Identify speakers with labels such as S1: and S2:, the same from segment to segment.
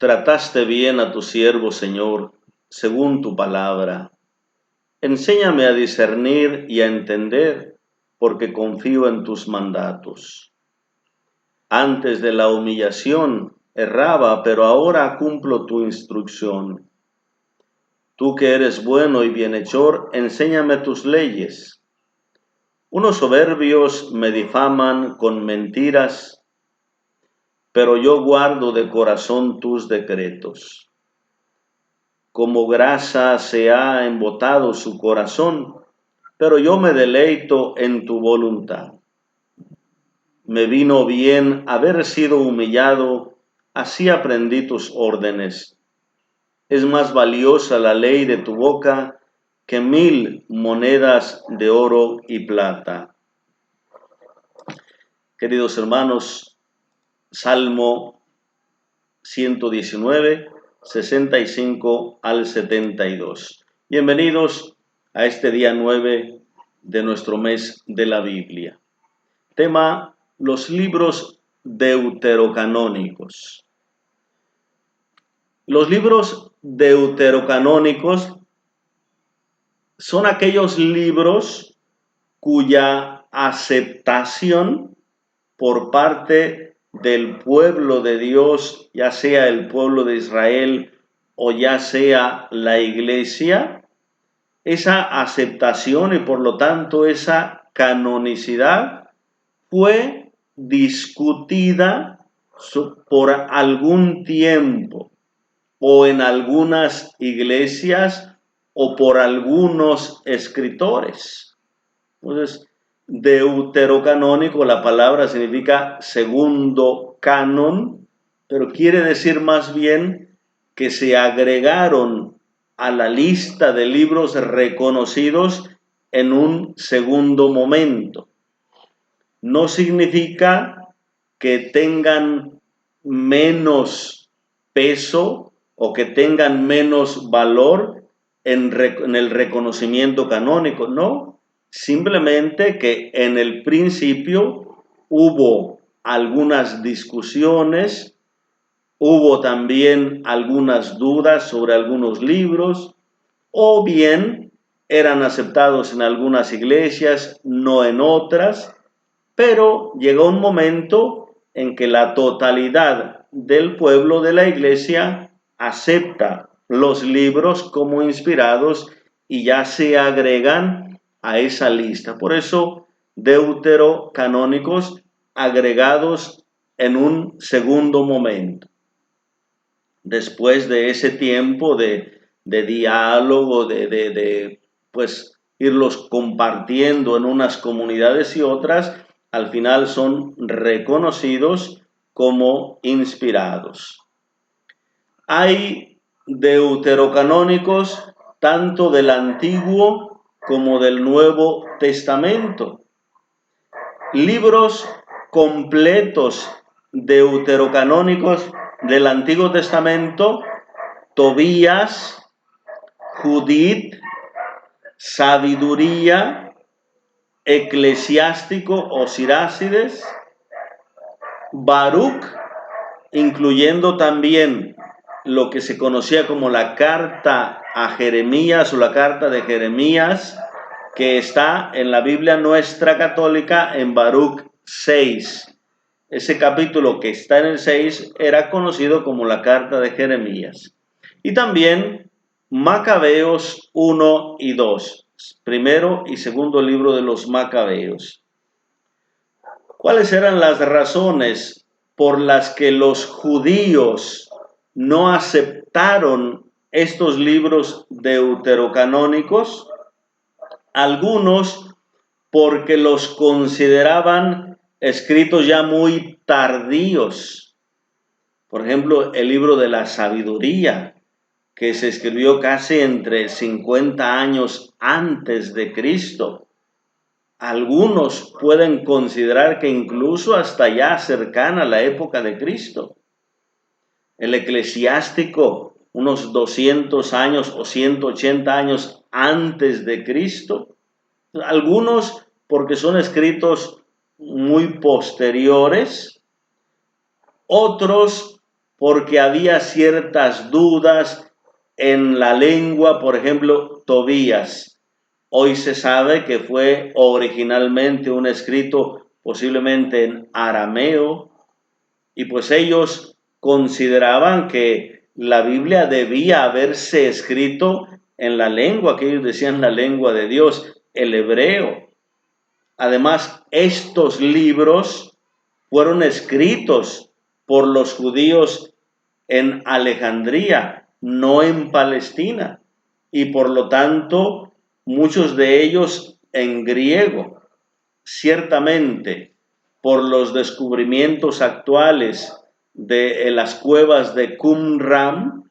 S1: Trataste bien a tu siervo, Señor, según tu palabra. Enséñame a discernir y a entender, porque confío en tus mandatos. Antes de la humillación erraba, pero ahora cumplo tu instrucción. Tú que eres bueno y bienhechor, enséñame tus leyes. Unos soberbios me difaman con mentiras, pero yo guardo de corazón tus decretos. Como grasa se ha embotado su corazón, pero yo me deleito en tu voluntad. Me vino bien haber sido humillado, así aprendí tus órdenes. Es más valiosa la ley de tu boca que 1000 monedas de oro y plata. Queridos hermanos, Salmo 119, 65 al 72. Bienvenidos a este día 9 de nuestro mes de la Biblia. Tema: los libros deuterocanónicos. Los libros deuterocanónicos son aquellos libros cuya aceptación por parte del pueblo de Dios, ya sea el pueblo de Israel o ya sea la iglesia, esa aceptación y por lo tanto esa canonicidad fue discutida por algún tiempo o en algunas iglesias o por algunos escritores. Entonces, deuterocanónico, la palabra significa segundo canon, pero quiere decir más bien que se agregaron a la lista de libros reconocidos en un segundo momento. No significa que tengan menos peso o que tengan menos valor en el reconocimiento canónico, no. Simplemente que en el principio hubo algunas discusiones, hubo también algunas dudas sobre algunos libros, o bien eran aceptados en algunas iglesias, no en otras, pero llegó un momento en que la totalidad del pueblo de la iglesia acepta los libros como inspirados y ya se agregan a esa lista. Por eso, deuterocanónicos agregados en un segundo momento. Después de ese tiempo de diálogo, pues irlos compartiendo en unas comunidades y otras, al final son reconocidos como inspirados. Hay deuterocanónicos tanto del Antiguo como del Nuevo Testamento. Libros completos deuterocanónicos del Antiguo Testamento: Tobías, Judith, Sabiduría, Eclesiástico o Sirácides, Baruch, incluyendo también lo que se conocía como la carta a Jeremías o la carta de Jeremías, que está en la Biblia nuestra católica en Baruch 6. Ese capítulo que está en el 6 era conocido como la carta de Jeremías. Y también Macabeos 1 y 2, primero y segundo libro de los Macabeos. ¿Cuáles eran las razones por las que los judíos no aceptaron estos libros deuterocanónicos? Algunos porque los consideraban escritos ya muy tardíos. Por ejemplo, el libro de la Sabiduría, que se escribió casi entre 50 años antes de Cristo. Algunos pueden considerar que incluso hasta ya cercana a la época de Cristo. El Eclesiástico, unos 200 años o 180 años antes de Cristo. Algunos porque son escritos muy posteriores, otros porque había ciertas dudas en la lengua, por ejemplo, Tobías. Hoy se sabe que fue originalmente un escrito posiblemente en arameo, y pues ellos consideraban que la Biblia debía haberse escrito en la lengua que ellos decían la lengua de Dios, el hebreo. Además, estos libros fueron escritos por los judíos en Alejandría, no en Palestina, y por lo tanto muchos de ellos en griego. Ciertamente, por los descubrimientos actuales de las cuevas de Qumran,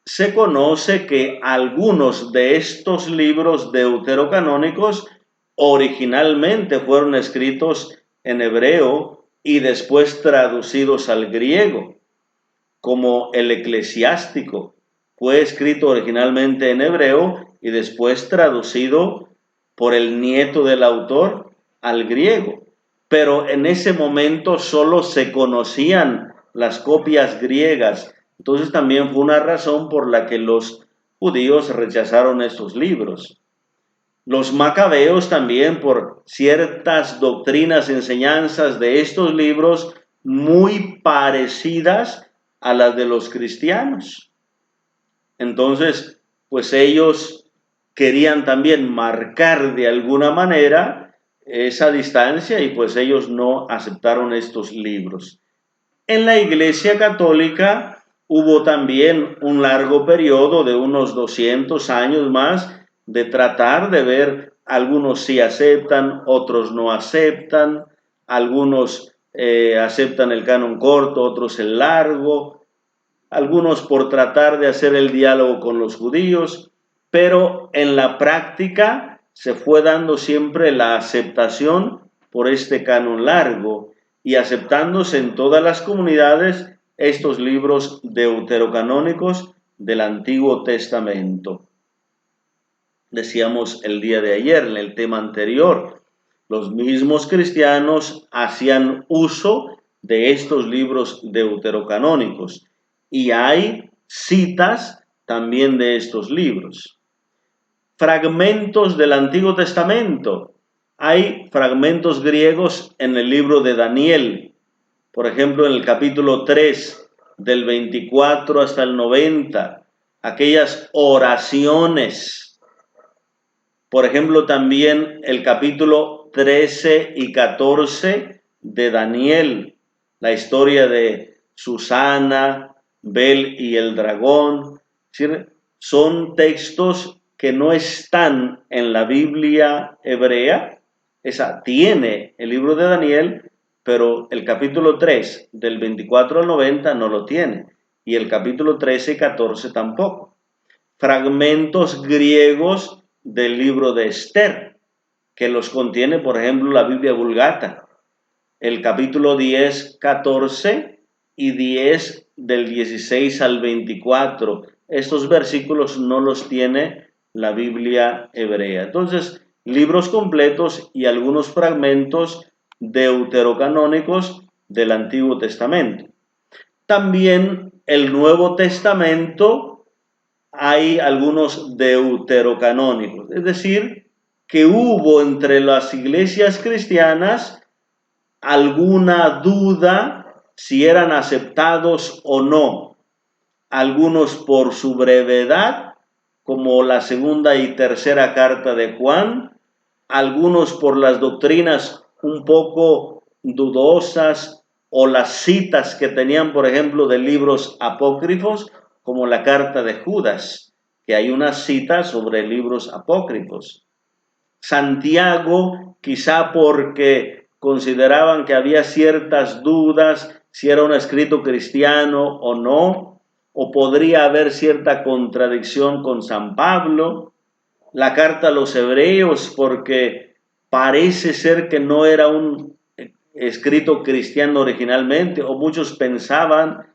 S1: se conoce que algunos de estos libros deuterocanónicos originalmente fueron escritos en hebreo y después traducidos al griego, como el Eclesiástico. Fue escrito originalmente en hebreo y después traducido por el nieto del autor al griego. Pero en ese momento solo se conocían las copias griegas. Entonces también fue una razón por la que los judíos rechazaron estos libros. Los macabeos también, por ciertas doctrinas, enseñanzas de estos libros muy parecidas a las de los cristianos. Entonces, pues ellos querían también marcar de alguna manera esa distancia y pues ellos no aceptaron estos libros. En la Iglesia Católica hubo también un largo periodo de unos 200 años más de tratar de ver, algunos sí aceptan, otros no aceptan, algunos aceptan el canon corto, otros el largo, algunos por tratar de hacer el diálogo con los judíos, pero en la práctica se fue dando siempre la aceptación por este canon largo y aceptándose en todas las comunidades estos libros deuterocanónicos del Antiguo Testamento. Decíamos el día de ayer, en el tema anterior, los mismos cristianos hacían uso de estos libros deuterocanónicos y hay citas también de estos libros. Fragmentos del Antiguo Testamento. Hay fragmentos griegos en el libro de Daniel, por ejemplo en el capítulo 3, del 24 hasta el 90, aquellas oraciones. Por ejemplo también el capítulo 13 y 14 de Daniel, la historia de Susana, Bel y el dragón. Son textos que no están en la Biblia hebrea. Esa tiene el libro de Daniel, pero el capítulo 3 del 24 al 90 no lo tiene, y el capítulo 13 y 14 tampoco. Fragmentos griegos del libro de Esther, que los contiene, por ejemplo, la Biblia Vulgata, el capítulo 10, 14 y 10 del 16 al 24. Estos versículos no los tiene la Biblia hebrea. Entonces, libros completos y algunos fragmentos deuterocanónicos del Antiguo Testamento. También el Nuevo Testamento hay algunos deuterocanónicos, es decir, que hubo entre las iglesias cristianas alguna duda si eran aceptados o no. Algunos por su brevedad, como la segunda y tercera carta de Juan, algunos por las doctrinas un poco dudosas o las citas que tenían, por ejemplo, de libros apócrifos, como la carta de Judas, que hay una cita sobre libros apócrifos. Santiago, quizá porque consideraban que había ciertas dudas si era un escrito cristiano o no, o podría haber cierta contradicción con San Pablo. La carta a los hebreos, porque parece ser que no era un escrito cristiano originalmente, o muchos pensaban,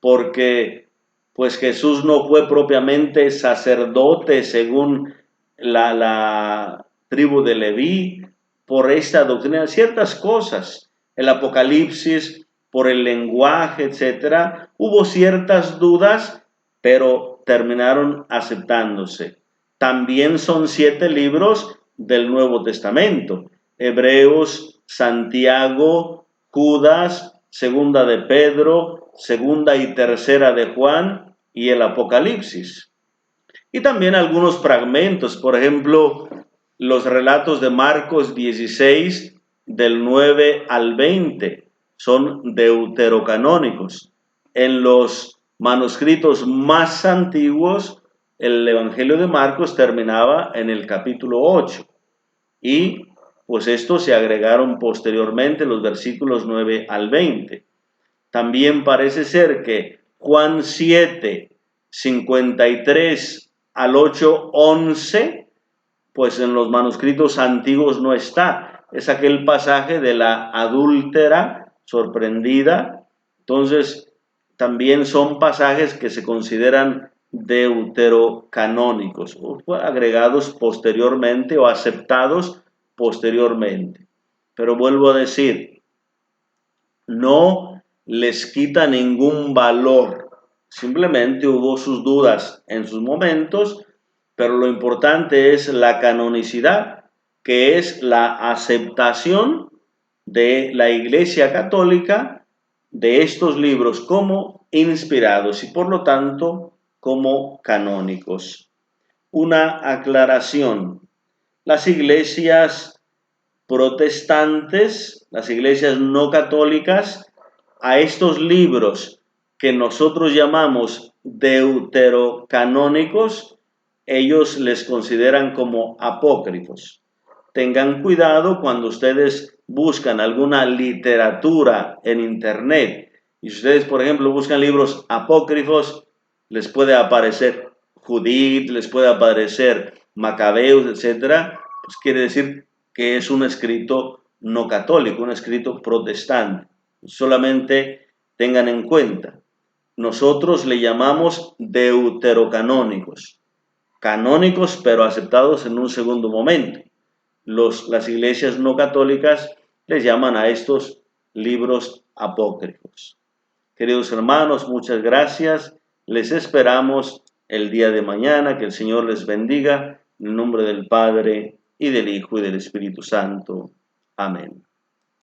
S1: porque pues Jesús no fue propiamente sacerdote según la tribu de Leví, por esta doctrina, ciertas cosas. El Apocalipsis por el lenguaje, etcétera, hubo ciertas dudas, pero terminaron aceptándose. También son 7 libros del Nuevo Testamento: Hebreos, Santiago, Judas, Segunda de Pedro, Segunda y Tercera de Juan y el Apocalipsis. Y también algunos fragmentos, por ejemplo, los relatos de Marcos 16, del 9 al 20, son deuterocanónicos. En los manuscritos más antiguos, el Evangelio de Marcos terminaba en el capítulo 8. Y pues estos se agregaron posteriormente los versículos 9 al 20. También parece ser que Juan 7, 53 al 8, 11, pues en los manuscritos antiguos no está. Es aquel pasaje de la adúltera sorprendida. Entonces, también son pasajes que se consideran deuterocanónicos, o agregados posteriormente o aceptados posteriormente. Pero vuelvo a decir, no les quita ningún valor. Simplemente hubo sus dudas en sus momentos, pero lo importante es la canonicidad, que es la aceptación de la Iglesia Católica de estos libros como inspirados y por lo tanto como canónicos. Una aclaración: las iglesias protestantes, las iglesias no católicas, a estos libros que nosotros llamamos deuterocanónicos, ellos les consideran como apócrifos. Tengan cuidado cuando ustedes buscan alguna literatura en internet, y si ustedes, por ejemplo, buscan libros apócrifos, les puede aparecer Judith, les puede aparecer Macabeos, etcétera. Pues quiere decir que es un escrito no católico, un escrito protestante. Solamente tengan en cuenta, nosotros le llamamos deuterocanónicos, canónicos pero aceptados en un segundo momento. Las iglesias no católicas les llaman a estos libros apócrifos. Queridos hermanos, muchas gracias. Les esperamos el día de mañana. Que el Señor les bendiga. En el nombre del Padre, y del Hijo, y del Espíritu Santo. Amén.